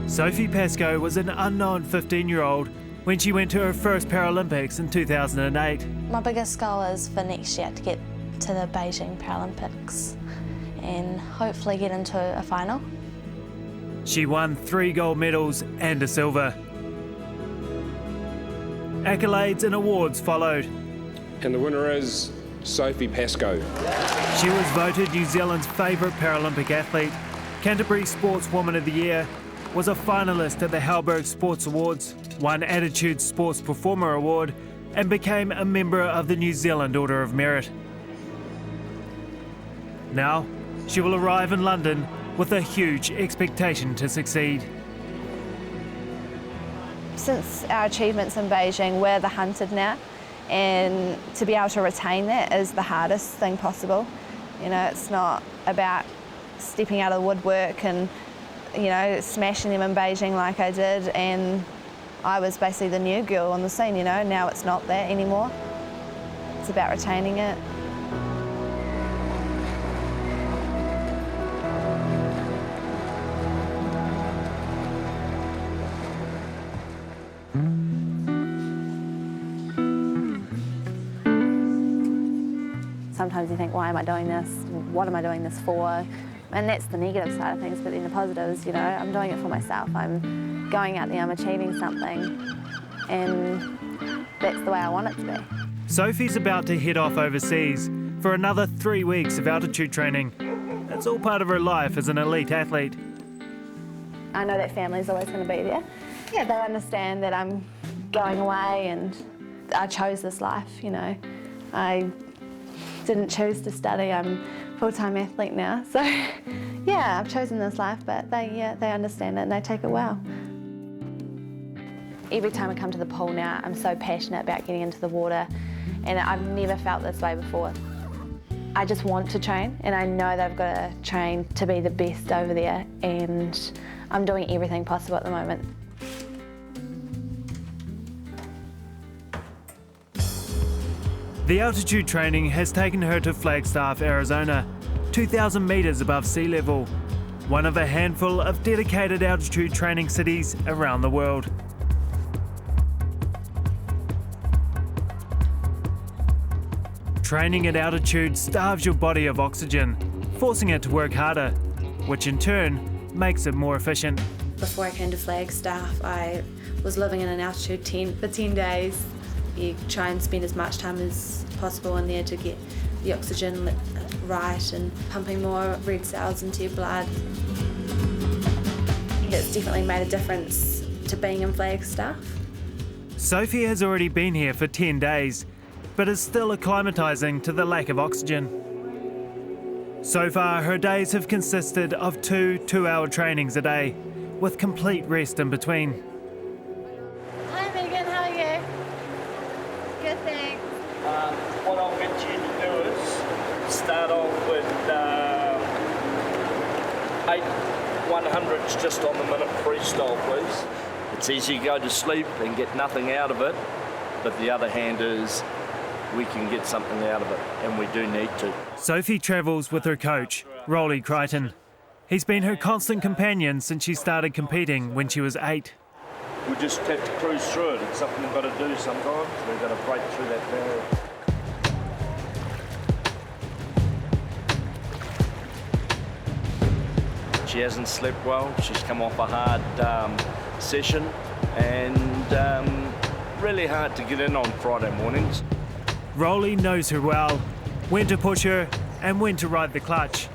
Sophie Pascoe was an unknown 15-year-old when she went to her first Paralympics in 2008. My biggest goal is for next year to get to the Beijing Paralympics and hopefully get into a final. She won 3 gold medals and a silver. Accolades and awards followed. And the winner is Sophie Pascoe. She was voted New Zealand's favourite Paralympic athlete, Canterbury Sportswoman of the Year, was a finalist at the Halberg Sports Awards, won Attitude Sports Performer Award, and became a member of the New Zealand Order of Merit. Now, she will arrive in London with a huge expectation to succeed. Since our achievements in Beijing, we're the hunted now, and to be able to retain that is the hardest thing possible. You know, it's not about stepping out of the woodwork and, you know, smashing them in Beijing like I did, and I was basically the new girl on the scene, you know. Now it's not that anymore. It's about retaining it. Sometimes you think, why am I doing this? What am I doing this for? And that's the negative side of things, but then the positive is, you know, I'm doing it for myself. I'm going out there, I'm achieving something, and that's the way I want it to be. Sophie's about to head off overseas for another 3 weeks of altitude training. It's all part of her life as an elite athlete. I know that family's always going to be there. Yeah, they understand that I'm going away and I chose this life, you know. I didn't choose to study. I'm a full-time athlete now, so yeah, I've chosen this life, but they understand it and they take it well. Every time I come to the pool now, I'm so passionate about getting into the water, and I've never felt this way before. I just want to train, and I know that I've got to train to be the best over there, and I'm doing everything possible at the moment. The altitude training has taken her to Flagstaff, Arizona, 2,000 metres above sea level, one of a handful of dedicated altitude training cities around the world. Training at altitude starves your body of oxygen, forcing it to work harder, which in turn makes it more efficient. Before I came to Flagstaff, I was living in an altitude tent for 10 days. You try and spend as much time as possible in there to get the oxygen right and pumping more red cells into your blood. It's definitely made a difference to being in Flagstaff. Sophie has already been here for 10 days, but is still acclimatising to the lack of oxygen. So far, her days have consisted of 2 two-hour trainings a day, with complete rest in between. Hi Megan, how are you? Good, thanks. What I'll get you to do is start off with 8 100s just on the minute freestyle, please. It's easy to go to sleep and get nothing out of it, but the other hand is we can get something out of it, and we do need to. Sophie travels with her coach, Rolly Crichton. He's been her constant companion since she started competing when she was 8. We just have to cruise through it. It's something we've got to do sometimes. We've got to break through that barrier. She hasn't slept well. She's come off a hard session, and really hard to get in on Friday mornings. Rolly knows her well, when to push her and when to ride the clutch.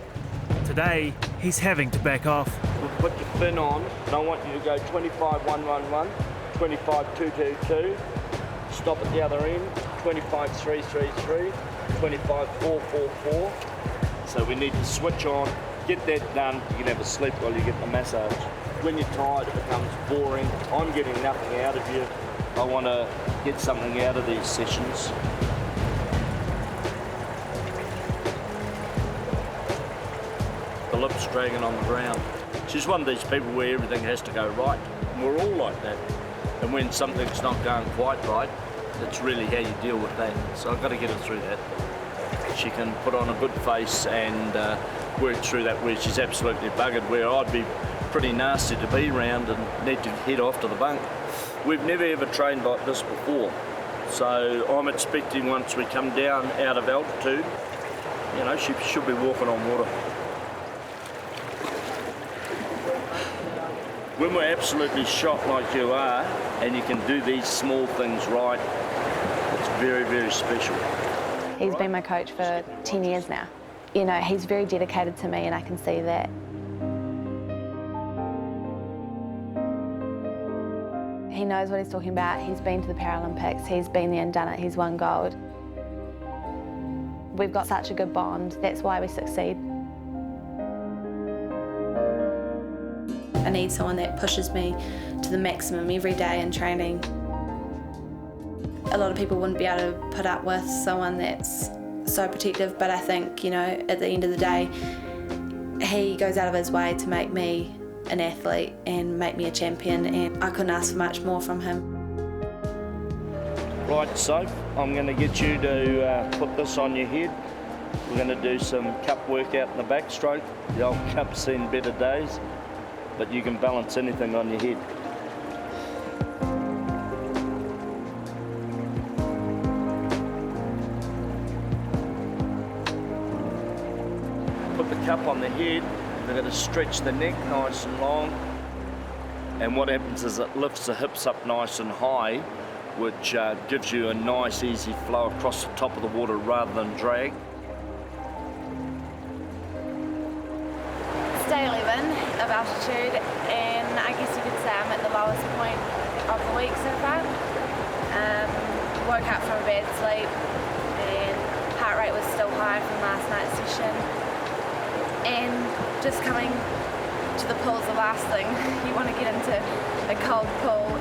Today, he's having to back off. We'll put your fin on, and I want you to go 25 111, 25 222, stop at the other end, 25 333, 25 444. So we need to switch on, get that done. You can have a sleep while you get the massage. When you're tired, it becomes boring. I'm getting nothing out of you. I want to get something out of these sessions. The lips dragging on the ground. She's one of these people where everything has to go right. And we're all like that. And when something's not going quite right, it's really how you deal with that. So I've got to get her through that. She can put on a good face and work through that where she's absolutely buggered, where I'd be pretty nasty to be around and need to head off to the bunk. We've never ever trained like this before, so I'm expecting once we come down out of altitude, you know, she should be walking on water. When we're absolutely shot like you are, and you can do these small things right, it's very, very special. He's been my coach for 10 years now. You know, he's very dedicated to me and I can see that. He knows what he's talking about. He's been to the Paralympics, he's been there and done it, he's won gold. We've got such a good bond, that's why we succeed. I need someone that pushes me to the maximum every day in training. A lot of people wouldn't be able to put up with someone that's so protective, but I think, you know, at the end of the day, he goes out of his way to make me an athlete and make me a champion, and I couldn't ask for much more from him. Right, Soph, I'm going to get you to put this on your head. We're going to do some cup workout in the backstroke. The old cup's seen better days, but you can balance anything on your head. Put the cup on the head, we're going to stretch the neck nice and long, and what happens is it lifts the hips up nice and high, which gives you a nice easy flow across the top of the water rather than drag. It's day 11 of altitude, and I guess you could say I'm at the lowest point of the week so far. Woke up from a bad sleep and heart rate was still high from last night's session. And just coming to the pool is the last thing. You want to get into a cold pool.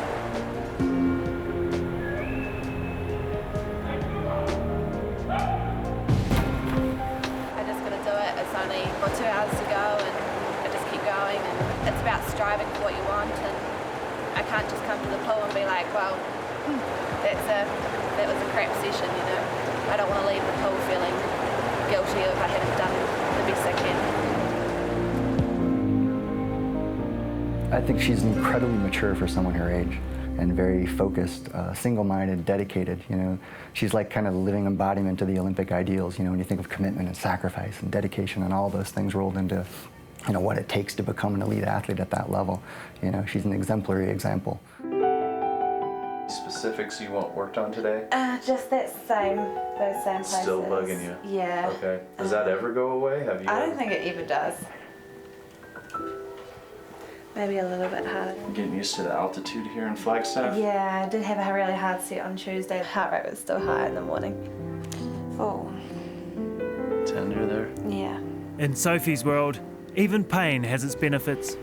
I just got to do it. It's only 2 hours to go and I just keep going, and it's about striving for what you want, and I can't just come to the pool and be like, well, that was a crap session, you know. I don't want to leave the pool feeling guilty if I haven't done the best I can. I think she's incredibly mature for someone her age, and very focused, single-minded, dedicated. You know, she's like kind of the living embodiment of the Olympic ideals. You know, when you think of commitment and sacrifice and dedication and all those things rolled into, you know, what it takes to become an elite athlete at that level. You know, she's an exemplary example. Specifics you want worked on today? Just those same places. Still bugging you? Yeah. Okay. Does that ever go away? Have you? I don't think it ever does. Maybe a little bit hard. Getting used to the altitude here in Flagstaff? Yeah, I did have a really hard set on Tuesday. The heart rate was still high in the morning. Oh. Tender there? Yeah. In Sophie's world, even pain has its benefits.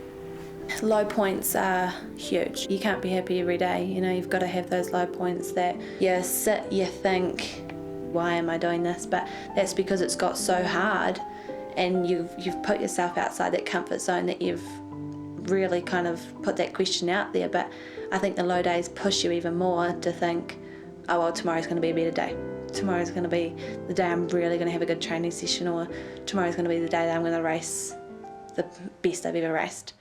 Low points are huge. You can't be happy every day, you know, you've got to have those low points that you sit, you think, why am I doing this? But that's because it's got so hard and you've put yourself outside that comfort zone, that you've really kind of put that question out there. But I think the low days push you even more to think, oh well, tomorrow's going to be a better day. Tomorrow's going to be the day I'm really going to have a good training session, or tomorrow's going to be the day that I'm going to race the best I've ever raced.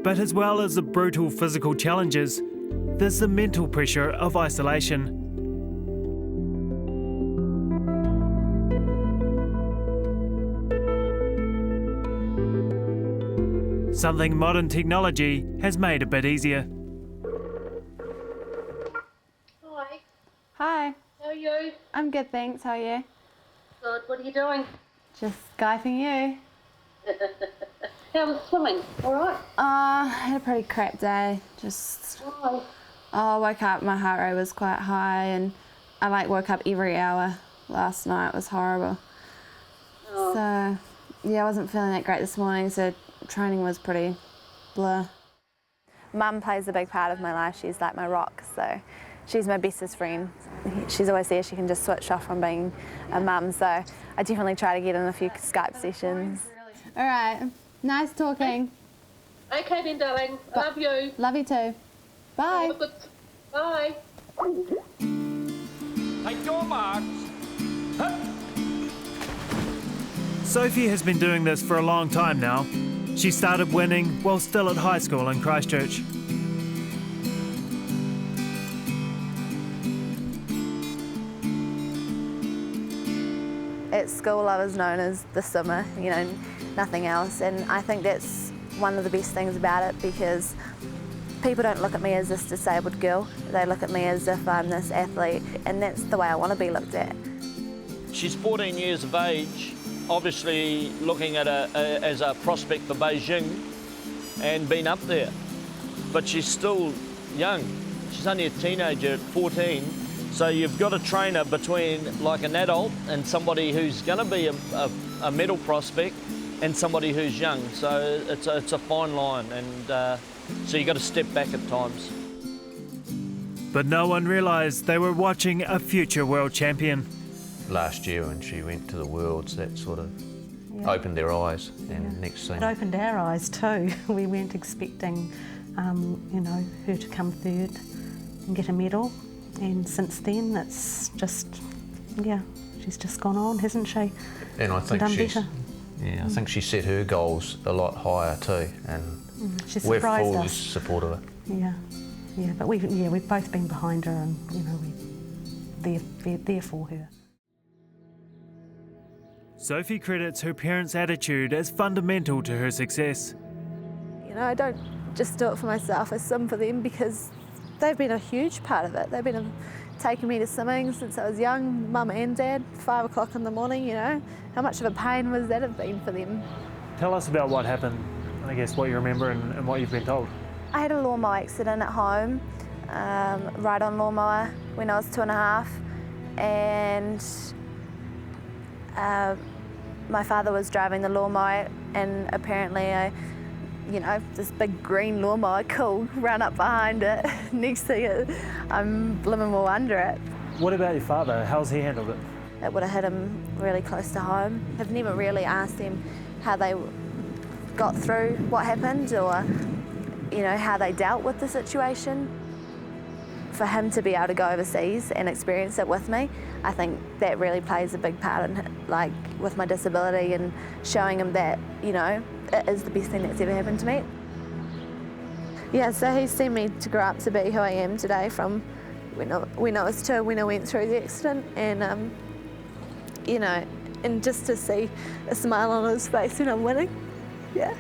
But as well as the brutal physical challenges, there's the mental pressure of isolation. Something modern technology has made a bit easier. Hi, Hi. how are you? I'm good, thanks. How are you? Good, what are you doing? Just Skyping you. How was swimming? All right? I had a pretty crap day. Why? I woke up, my heart rate was quite high, and I woke up every hour last night. It was horrible. Oh. So, yeah, I wasn't feeling that great this morning, so training was pretty blur. Mum plays a big part of my life. She's like my rock, so she's my bestest friend. She's always there. She can just switch off from being a mum, so I definitely try to get in a few Skype sessions. All right, nice talking. Okay then, darling. I love you. Love you too. Bye. Have a good... Bye. Take your marks. Hup. Sophie has been doing this for a long time now. She started winning while still at high school in Christchurch. At school I was known as the swimmer, you know, nothing else, and I think that's one of the best things about it, because people don't look at me as this disabled girl, they look at me as if I'm this athlete, and that's the way I want to be looked at. She's 14 years of age, obviously looking at as a prospect for Beijing and been up there. But she's still young. She's only a teenager at 14. So you've got a trainer between like an adult and somebody who's going to be a medal prospect and somebody who's young. So it's a fine line, and so you've got to step back at times. But no one realised they were watching a future world champion. Last year when she went to the Worlds, that sort of opened their eyes, and next thing... It opened our eyes too. We weren't expecting, you know, her to come third and get a medal. And since then, it's just, she's just gone on, hasn't she? And I think done she's, better. I think she set her goals a lot higher too, and She's we're surprised fully us. supportive of her. Yeah, but we've both been behind her, and you know, we're there for her. Sophie credits her parents' attitude as fundamental to her success. You know, I don't just do it for myself, I swim for them, because they've been a huge part of it. They've been taking me to swimming since I was young, mum and dad, 5 o'clock in the morning, you know. How much of a pain would that have been for them? Tell us about what happened, I guess what you remember and what you've been told. I had a lawnmower accident at home, ride-on lawnmower when I was 2.5, and my father was driving the lawnmower, and apparently this big green lawnmower, cool, ran up behind it. Next thing, I'm blimmin' well under it. What about your father? How's he handled it? It would have hit him really close to home. I've never really asked them how they got through what happened, or how they dealt with the situation. For him to be able to go overseas and experience it with me, I think that really plays a big part in, like, with my disability, and showing him that, it is the best thing that's ever happened to me. Yeah, so he's seen me to grow up to be who I am today, from when I was 2, when I went through the accident, and and just to see a smile on his face when I'm winning, yeah.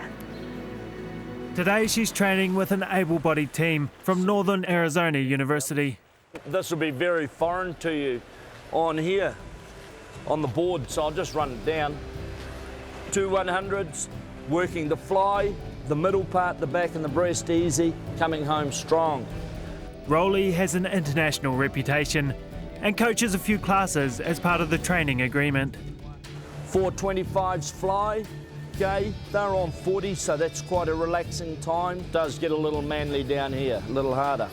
Today she's training with an able-bodied team from Northern Arizona University. This will be very foreign to you on here, on the board, so I'll just run it down. 2 100s, working the fly, the middle part, the back and the breast easy, coming home strong. Rowley has an international reputation and coaches a few classes as part of the training agreement. 4 25s fly. Okay, they're on 40, so that's quite a relaxing time. Does get a little manly down here, a little harder.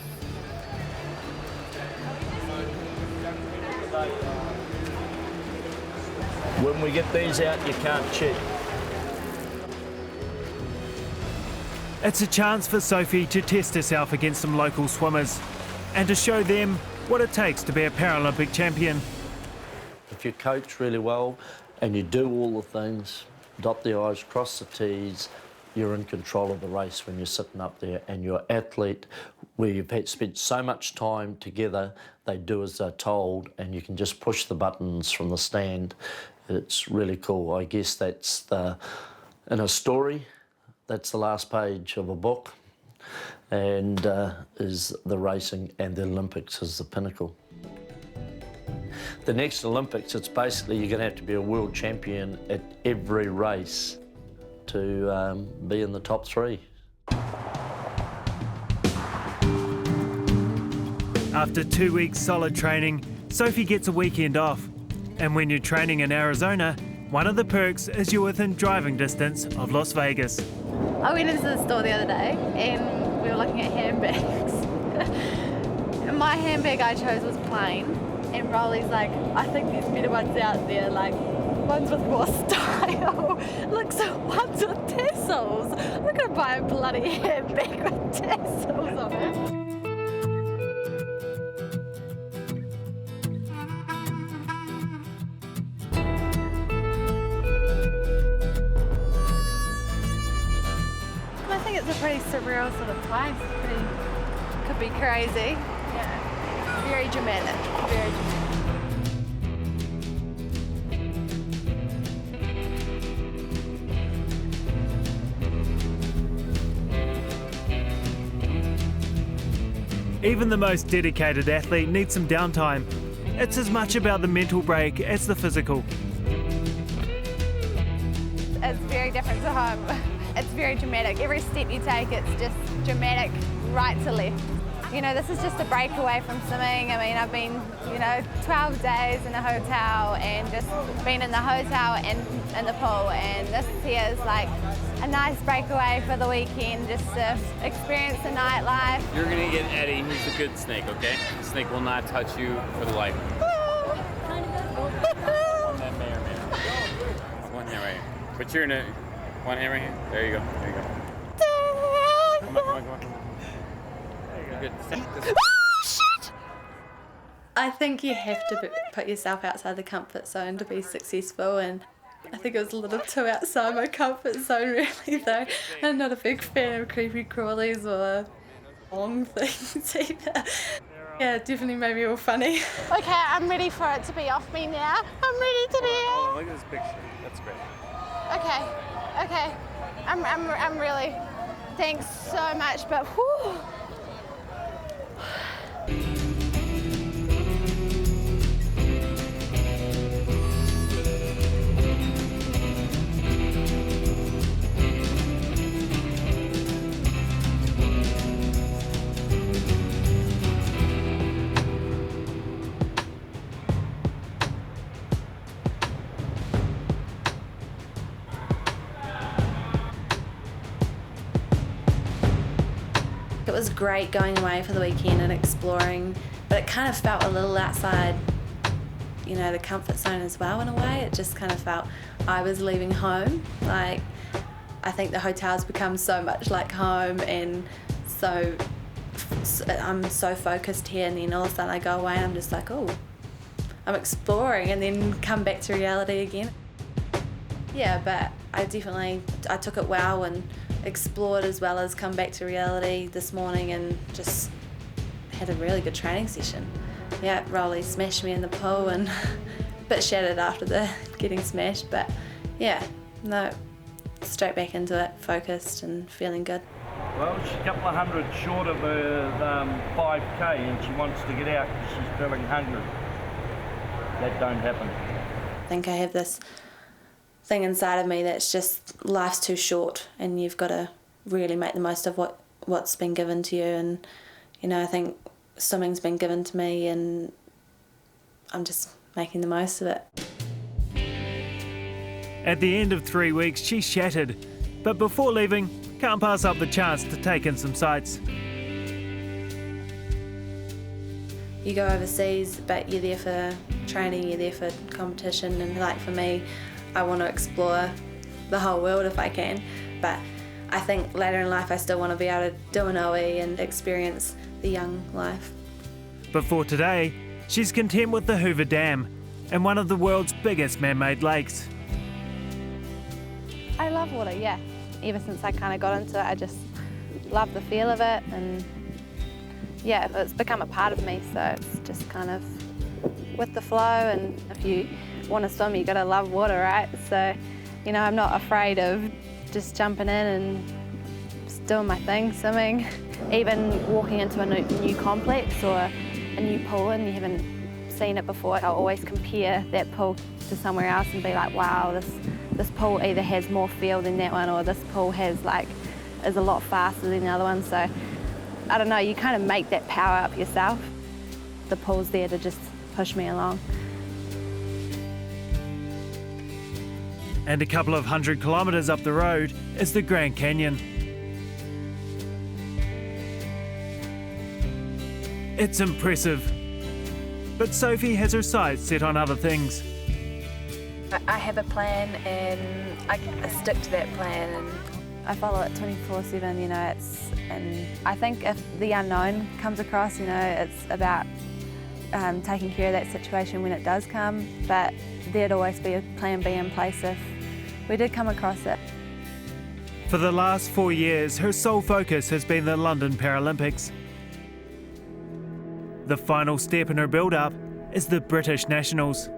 When we get these out, you can't cheat. It's a chance for Sophie to test herself against some local swimmers and to show them what it takes to be a Paralympic champion. If you coach really well and you do all the things, dot the I's, cross the T's, you're in control of the race when you're sitting up there, and your athlete, where you've spent so much time together, they do as they're told, and you can just push the buttons from the stand. It's really cool. I guess that's in a story, that's the last page of a book, and is the racing, and the Olympics is the pinnacle. The next Olympics, it's basically you're going to have to be a world champion at every race to be in the top 3. After 2 weeks solid training, Sophie gets a weekend off. And when you're training in Arizona, one of the perks is you're within driving distance of Las Vegas. I went into the store the other day and we were looking at handbags. And my handbag I chose was plain. And Rowley's like, I think there's better ones out there, like ones with more style. Look, so ones with tassels. I'm not gonna buy a bloody handbag with tassels on it. it's a pretty surreal sort of place. Could be crazy. Yeah. Very dramatic. Very dramatic. Even the most dedicated athlete needs some downtime. It's as much about the mental break as the physical. It's very different to home. It's very dramatic. Every step you take, it's just dramatic, right to left. You know, this is just a break away from swimming. I mean, I've been, 12 days in a hotel and just been in the hotel and in the pool, and this here is like a nice breakaway for the weekend, just to experience the nightlife. You're gonna get Eddie, he's the good snake, okay? The snake will not touch you for the life. That may or may not. One hand right here. Put your one hand right here. There you go. There you go. Come on. You're good. Shit! I think you have to put yourself outside the comfort zone to be successful, and I think it was a little too outside my comfort zone, really, though. I'm not a big fan of creepy crawlies or long things either. Yeah, it definitely made me all funny. Okay, I'm ready for it to be off me now. I'm ready to be Oh, look at this picture. That's great. Okay. I'm really, thanks so much, but whew. It was great going away for the weekend and exploring, but it kind of felt a little outside, the comfort zone as well in a way. It just kind of felt I was leaving home. Like, I think the hotel's become so much like home, and so I'm so focused here, and then all of a sudden I go away and I'm just like, oh, I'm exploring, and then come back to reality again. Yeah, but I took it well and explored as well as come back to reality this morning, and just had a really good training session. Yeah, Rolly smashed me in the pool and a bit shattered after the getting smashed, but yeah, no, straight back into it, focused and feeling good. Well, she's a couple of hundred short of her 5K, and she wants to get out because she's feeling hungry. That don't happen. I think I have this thing inside of me that's just life's too short, and you've got to really make the most of what's been given to you. And I think swimming's been given to me, and I'm just making the most of it. At the end of 3 weeks, she's shattered, but before leaving, can't pass up the chance to take in some sights. You go overseas, but you're there for training, you're there for competition, and like for me, I want to explore the whole world if I can, but I think later in life I still want to be able to do an OE and experience the young life. But for today, she's content with the Hoover Dam and one of the world's biggest man-made lakes. I love water, yeah. Ever since I kind of got into it, I just love the feel of it, and yeah, it's become a part of me, so it's just kind of with the flow, and if you want to swim, you got to love water, right? So, I'm not afraid of just jumping in and just doing my thing, swimming. Even walking into a new complex or a new pool and you haven't seen it before, I'll always compare that pool to somewhere else and be like, wow, this pool either has more feel than that one, or this pool is a lot faster than the other one. So, I don't know, you kind of make that power up yourself. The pool's there to just push me along. And a couple of 100 kilometres up the road is the Grand Canyon. It's impressive, but Sophie has her sights set on other things. I have a plan, and I stick to that plan, and I follow it 24/7, and I think if the unknown comes across, it's about taking care of that situation when it does come, but there'd always be a plan B in place if we did come across it. For the last 4 years, her sole focus has been the London Paralympics. The final step in her build-up is the British Nationals.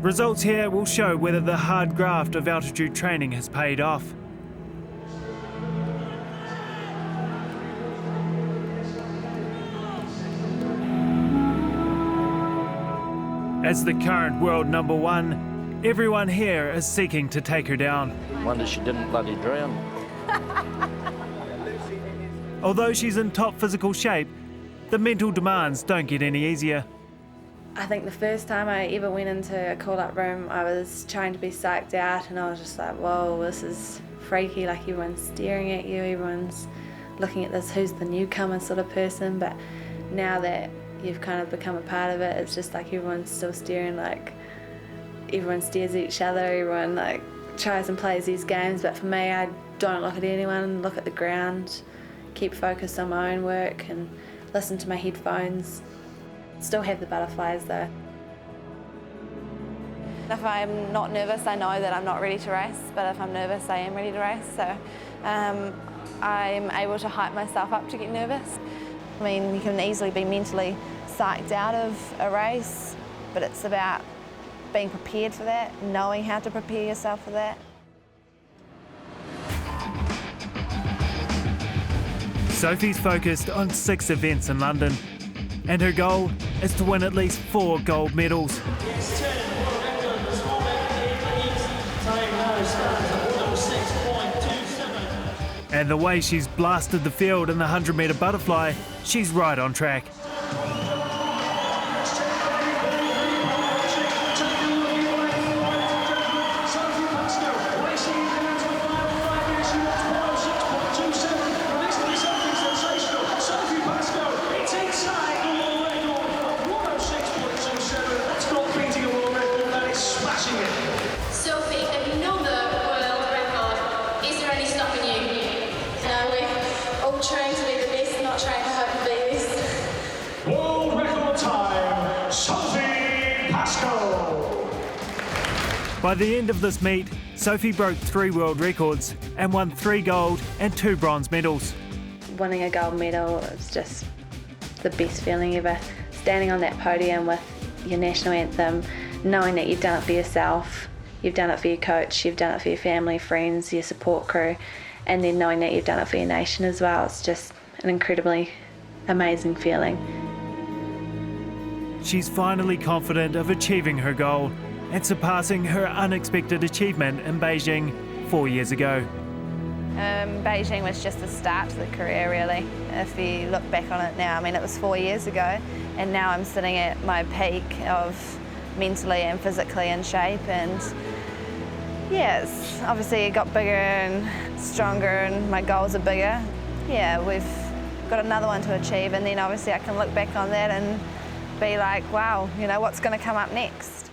Results here will show whether the hard graft of altitude training has paid off. As the current world #1, everyone here is seeking to take her down. Wonder she didn't bloody drown. Although she's in top physical shape, the mental demands don't get any easier. I think the first time I ever went into a call-up room, I was trying to be psyched out, and I was just like, whoa, this is freaky, like everyone's staring at you, everyone's looking at this who's the newcomer sort of person. But now that you've kind of become a part of it, it's just like everyone's still staring, like everyone stares at each other, everyone like tries and plays these games. But for me, I don't look at anyone, look at the ground, keep focused on my own work and listen to my headphones. Still have the butterflies though. If I'm not nervous, I know that I'm not ready to race, but if I'm nervous, I am ready to race. So I'm able to hype myself up to get nervous. I mean, you can easily be mentally psyched out of a race, but it's about being prepared for that, knowing how to prepare yourself for that. Sophie's focused on 6 events in London, and her goal is to win at least 4 gold medals. And the way she's blasted the field in the 100-metre butterfly, she's right on track. Sophie, have you known the world record? Is there any stopping you? No, we're all trying to be the best, not trying to hope to be this. World record time, Sophie Pascoe. By the end of this meet, Sophie broke 3 world records and won 3 gold and 2 bronze medals. Winning a gold medal is just the best feeling ever. Standing on that podium with your national anthem, knowing that you've done it for yourself, you've done it for your coach, you've done it for your family, friends, your support crew, and then knowing that you've done it for your nation as well. It's just an incredibly amazing feeling. She's finally confident of achieving her goal and surpassing her unexpected achievement in Beijing 4 years ago. Beijing was just the start to the career, really. If you look back on it now, I mean, it was 4 years ago, and now I'm sitting at my peak of mentally and physically in shape, and yes, obviously it got bigger and stronger and my goals are bigger. Yeah, we've got another one to achieve, and then obviously I can look back on that and be like, wow, you know, what's going to come up next?